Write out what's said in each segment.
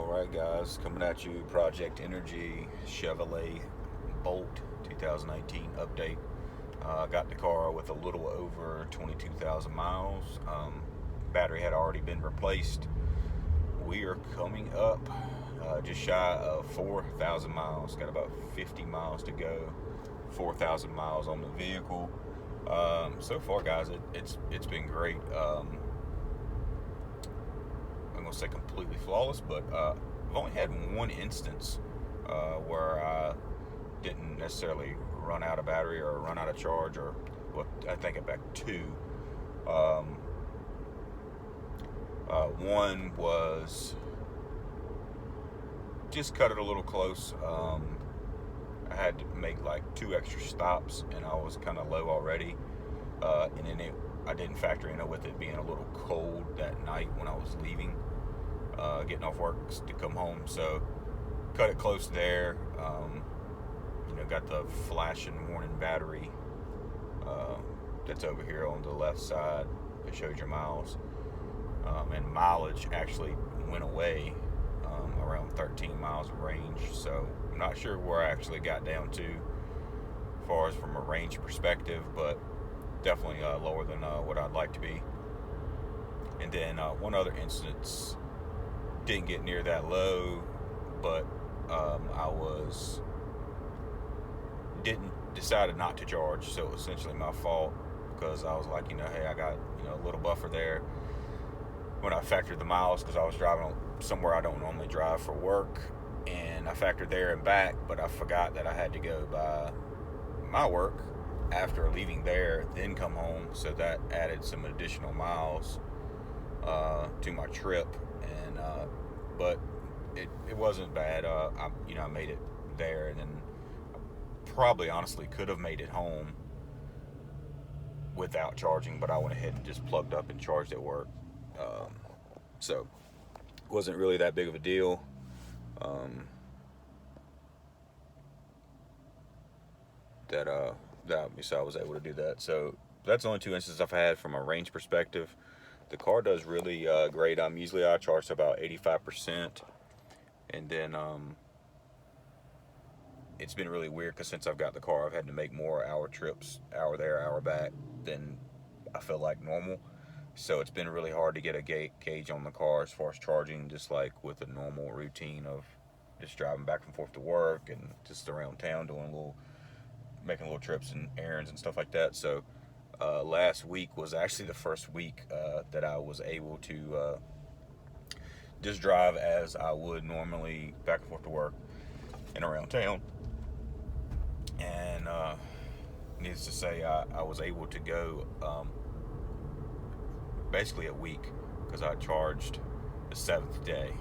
Alright guys, coming at you, Project Energy Chevrolet Bolt 2019 update. Got the car with a little over 22,000 miles. Battery had already been replaced. We are coming up just shy of 4,000 miles. Got about 50 miles to go. 4,000 miles on the vehicle. So far guys, it's been great. I'm gonna say completely flawless, but I've only had one instance where I didn't necessarily run out of battery or run out of charge, or what I think about two. Um, One was just cut it a little close. I had to make like 2 extra stops, and I was kind of low already. And then I didn't factor in with it being a little cold that night when I was leaving. Getting off work to come home, so cut it close there. Got the flashing warning battery that's over here on the left side that shows your miles, and mileage actually went away around 13 miles of range. So I'm not sure where I actually got down to as far as from a range perspective, but definitely lower than what I'd like to be. And then one other instance, didn't get near that low, but I didn't decided not to charge, so it was essentially my fault, because I was like, hey, I got a little buffer there when I factored the miles, because I was driving somewhere I don't normally drive for work, and I factored there and back, but I forgot that I had to go by my work after leaving there, then come home, so that added some additional miles to my trip. And but it wasn't bad. I made it there, and then probably honestly could have made it home without charging, but I went ahead and just plugged up and charged at work. So it wasn't really that big of a deal. So I was able to do that. So that's the only two instances I've had from a range perspective. The car does really great. I charge to about 85%, and then it's been really weird because since I've got the car, I've had to make more hour trips, hour there, hour back, than I feel like normal. So it's been really hard to get a gauge on the car as far as charging, just like with a normal routine of just driving back and forth to work and just around town making little trips and errands and stuff like that. So last week was actually the first week that I was able to just drive as I would normally back and forth to work and around town. And needless to say, I was able to go basically a week, because I charged the 7th day.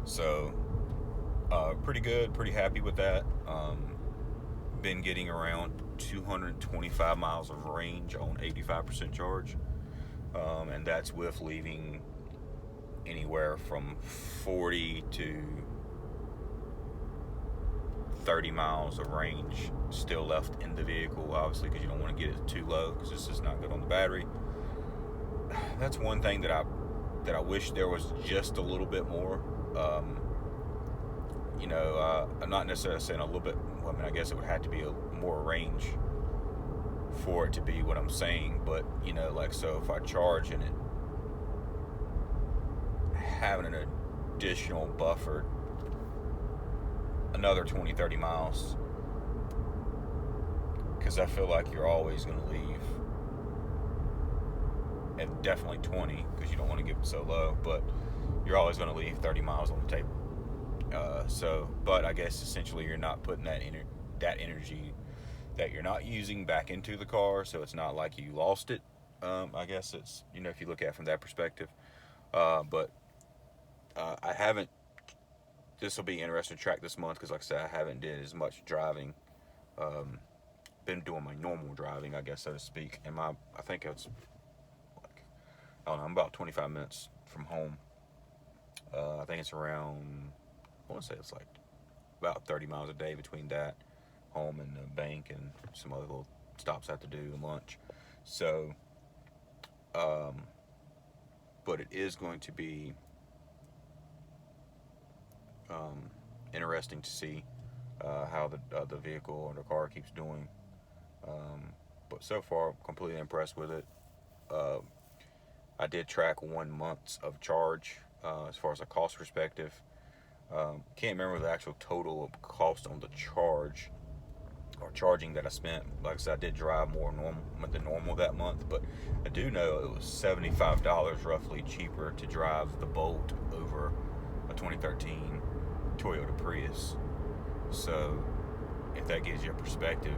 So pretty good, pretty happy with that. Been getting around 225 miles of range on 85% charge, and that's with leaving anywhere from 40 to 30 miles of range still left in the vehicle, obviously, because you don't want to get it too low, because this is not good on the battery. That's one thing that I wish there was just a little bit more. I'm not necessarily saying a little bit. Well, I guess it would have to be more range for it to be what I'm saying. But so if I charge and it having an additional buffer, another 20-30 miles, because I feel like you're always going to leave, and definitely 20, because you don't want to get so low, but you're always going to leave 30 miles on the table. But I guess essentially you're not putting that energy that you're not using back into the car, so it's not like you lost it. I guess it's, if you look at it from that perspective. But I haven't. This will be interesting to track this month, because, like I said, I haven't did as much driving. Been doing my normal driving, I guess, so to speak. And I think it's like, I don't know, I'm about 25 minutes from home. I think it's around, I want to say it's like about 30 miles a day between that, home, and the bank, and some other little stops I have to do, and lunch. So, but it is going to be Interesting to see how the vehicle or the car keeps doing. Um, but so far, completely impressed with it. Uh, I did track 1 month of charge as far as a cost perspective. Can't remember the actual total cost on the charge or charging that I spent. Like I said, I did drive more than normal that month, but I do know it was $75 roughly cheaper to drive the Bolt over a 2013 Toyota Prius. So if that gives you a perspective,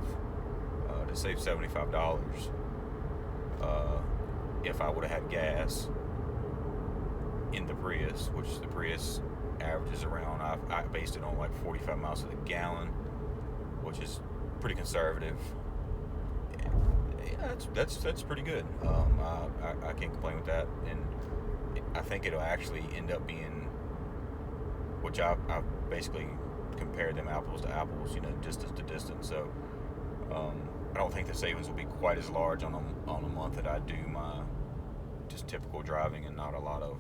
to save $75, if I would have had gas in the Prius, which the Prius averages around, I based it on like 45 miles to the gallon, which is pretty conservative. Yeah, that's pretty good. I can't complain with that, and I think it'll actually end up being, which I basically compared them apples to apples, distance to distance. So I don't think the savings will be quite as large on a month that I do my just typical driving and not a lot of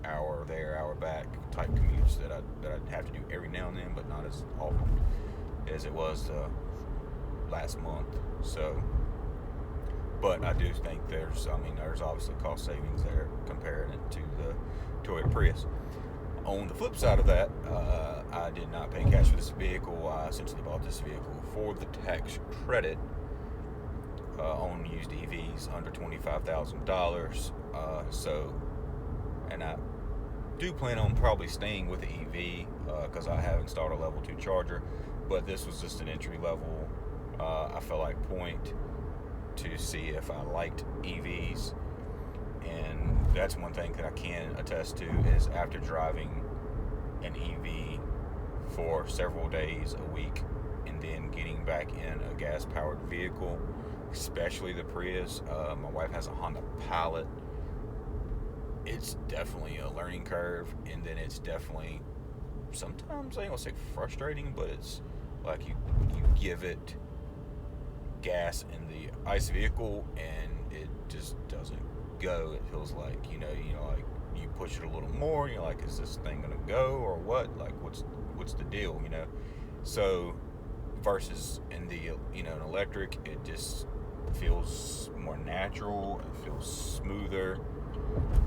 hour there, hour back type commutes that I'd have to do every now and then, but not as often as it was last month. So, but I do think there's obviously cost savings there comparing it to the Toyota Prius. On the flip side of that, I did not pay cash for this vehicle. I essentially bought this vehicle for the tax credit on used EVs under $25,000. And I do plan on probably staying with the EV because I have installed a level 2 charger, but this was just an entry level, I felt like, point to see if I liked EVs. And that's one thing that I can attest to is after driving an EV for several days a week and then getting back in a gas-powered vehicle, especially the Prius. My wife has a Honda Pilot. It's definitely a learning curve, and then it's definitely sometimes, I ain't gonna say frustrating, but it's like you give it gas in the ICE vehicle and it just doesn't go. It feels like like you push it a little more, you're like, is this thing gonna go or what? Like, what's the deal? So versus in the an electric, it just feels more natural. It feels smoother.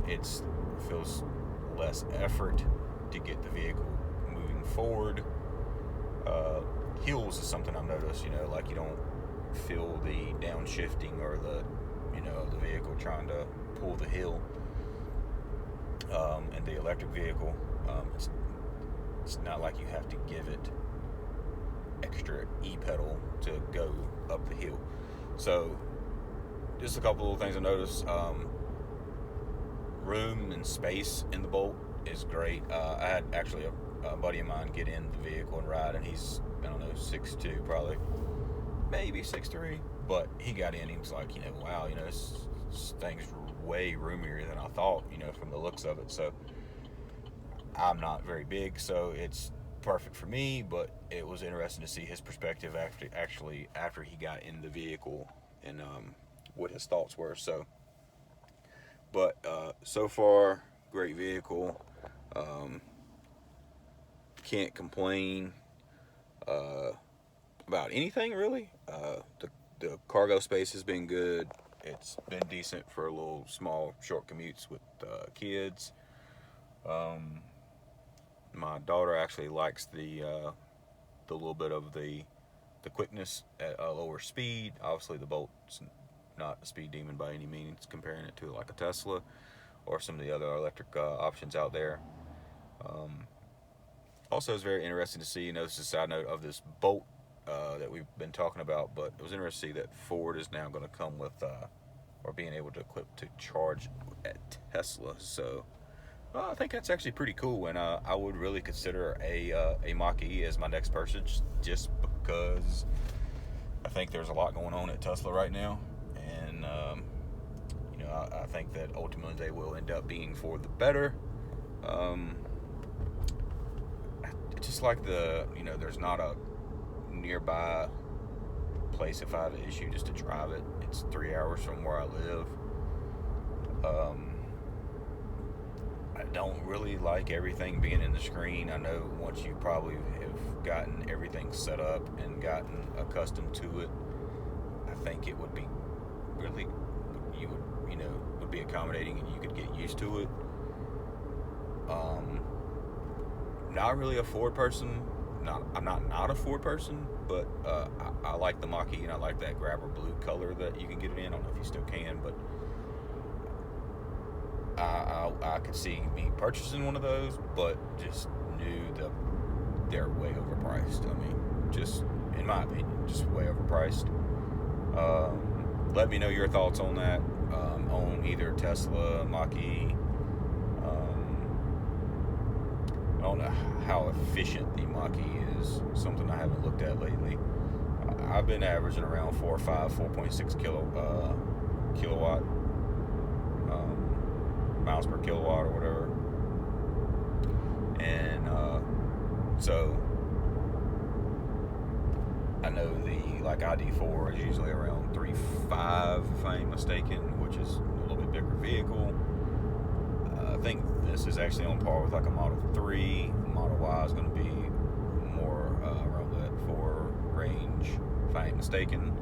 It feels less effort to get the vehicle moving forward. Hills is something I've noticed. Like you don't feel the downshifting or the the vehicle trying to pull the hill. And the electric vehicle, it's not like you have to give it extra e-pedal to go up the hill. So just a couple of things I noticed. Room and space in the Bolt is great. I had actually a buddy of mine get in the vehicle and ride, and he's, I don't know, 6'2", probably, maybe 6'3", but he got in, he was like, wow, this thing's way roomier than I thought, from the looks of it. So I'm not very big, so it's perfect for me, but it was interesting to see his perspective after he got in the vehicle and what his thoughts were. But so far, great vehicle. Can't complain about anything really. The cargo space has been good. It's been decent for a little small short commutes with kids. My daughter actually likes the little bit of the quickness at a lower speed. Obviously, the Bolt's not a speed demon by any means, comparing it to like a Tesla or some of the other electric options out there. Also, it's very interesting to see, this is a side note of this Bolt that we've been talking about, but it was interesting to see that Ford is now going to come with or being able to equip to charge at Tesla. So I think that's actually pretty cool, and I would really consider a Mach-E as my next purchase, just because I think there's a lot going on at Tesla right now, and I think that ultimately they will end up being for the better. Just like there's not a nearby place if I have an issue just to drive it. It's 3 hours from where I live. don't really like everything being in the screen. I know once you probably have gotten everything set up and gotten accustomed to it, I think it would be really, you would, would be accommodating and you could get used to it. Not really a Ford person. I'm not a Ford person, but I like the Mach-E and I like that grabber blue color that you can get it in. I don't know if you still can, but I could see me purchasing one of those, but just knew they're way overpriced. I mean, just in my opinion, just way overpriced. Let me know your thoughts on that, on either Tesla, Mach-E. I don't know how efficient the Mach-E is, something I haven't looked at lately. I've been averaging around 4.6 kilowatt miles per kilowatt or whatever. And so I know the ID4 is usually around 3.5 if I ain't mistaken, which is a little bit bigger vehicle. I think this is actually on par with a Model 3. Model Y is going to be more around that 4 range if I ain't mistaken.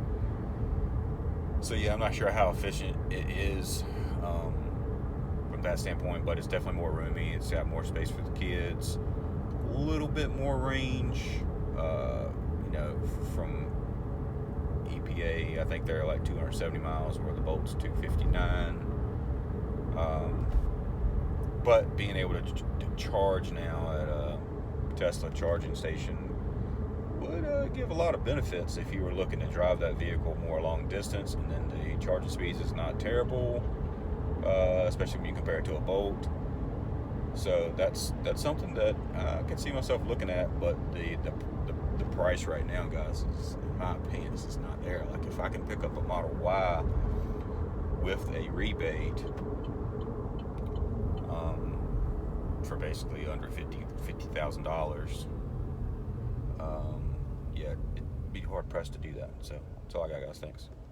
So yeah, I'm not sure how efficient it is from that standpoint, but it's definitely more roomy. It's got more space for the kids, a little bit more range. From EPA, I think they're like 270 miles, where the Bolt's 259. But being able to charge now at a Tesla charging station would give a lot of benefits if you were looking to drive that vehicle more long distance, and then the charging speeds is not terrible, especially when you compare it to a Bolt. So that's something that I can see myself looking at, but the price right now, guys, is, in my opinion, is just not there. Like, if I can pick up a Model Y with a rebate for basically under $50,000, yeah, it'd be hard pressed to do that. So that's all I got, guys. Thanks.